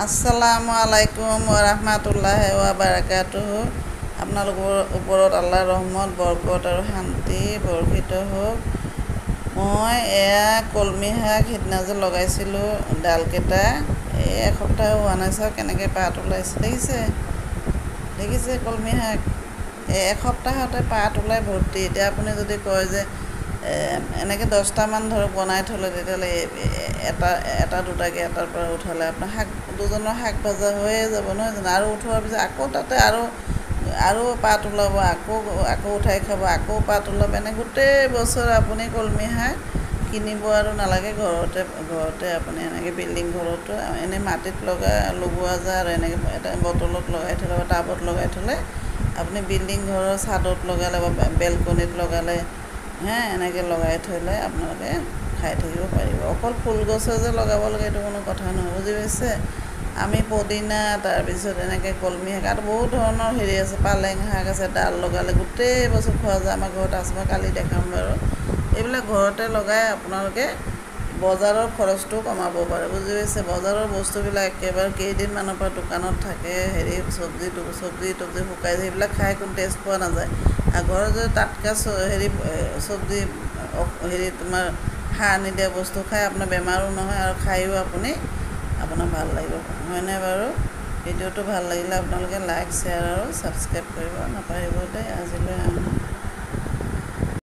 আসসালামু আলাইকুম ওৰহমাতুল্লাহি ওবাৰাকাতুহু। আপোনালোকৰ ওপৰত আল্লাহৰ ৰহমত বৰকত আৰু শান্তি বৰ্ষিত হওক। মই এয়া কলমি শাক সিদিনা যে লগাইছিলোঁ ডালকেইটা, এই এসপ্তাহ হোৱা নাই, চাওক কেনেকৈ পাত ওলাইছে, দেখিছে কলমি শাক এই এসপ্তাহতে পাত ওলাই ভৰ্তি। এতিয়া আপুনি যদি কয় যে এনেকৈ 10টামান ধৰক বনাই থ'লে, তেতিয়াহ'লে এটা দুটাকৈ এটাৰ পৰা উঠালে আপোনাৰ দুজনৰ শাক ভজা হৈয়ে যাব নহয় জানো। আৰু উঠোৱাৰ পিছত আকৌ তাতে আৰু পাত ওলাব, আকৌ উঠাই খাব, আকৌ পাত ওলাব। এনে গোটেই বছৰ আপুনি কলমি শাক কিনিব আৰু নালাগে। ঘৰতে আপুনি এনেকৈ বিল্ডিং ঘৰতো এনেই মাটিত লগোৱা যায় আৰু এনেকৈ এটা বটলত লগাই থ'লে বা টাবত লগাই থ'লে আপুনি বিল্ডিং ঘৰৰ ছাদত লগালে বা বেলকনিত লগালে, এনেকৈ লগাই থ'লে আপোনালোকে খাই থাকিব পাৰিব। অকল ফুল গছে যে লগাব লাগে এইটো কোনো কথা নহয়, বুজি পাইছে। আমি পদিনা, তাৰপিছত এনেকৈ কলমি শাক আৰু বহুত ধৰণৰ হেৰি আছে, পালেং শাক আছে, ডাল লগালে গোটেই বছৰ খোৱা যায়। আমাৰ ঘৰত আছে, মই কালি দেখাম বাৰু। এইবিলাক ঘৰতে লগাই আপোনালোকে বজাৰৰ খৰচটো কমাব পাৰে, বুজি পাইছে। বজাৰৰ বস্তুবিলাক একেবাৰে কেইদিনমানৰ পৰা দোকানত থাকে, চব্জি শুকাই যায়, সেইবিলাক খাই কোনো টেষ্ট পোৱা নাযায়। আৰু ঘৰত যদি টাটকা চব্জি তোমাৰ সাৰ নিদিয়া বস্তু খাই আপোনাৰ বেমাৰো নহয় আৰু খায়ো আপোনাৰ ভাল লাগিব, হয়নে বাৰু। ভিডিঅ'টো ভাল লাগিলে আপোনালোকে লাইক, শ্বেয়াৰ আৰু ছাবস্ক্ৰাইব কৰিব নাপাহৰিব দেই। আজিলৈ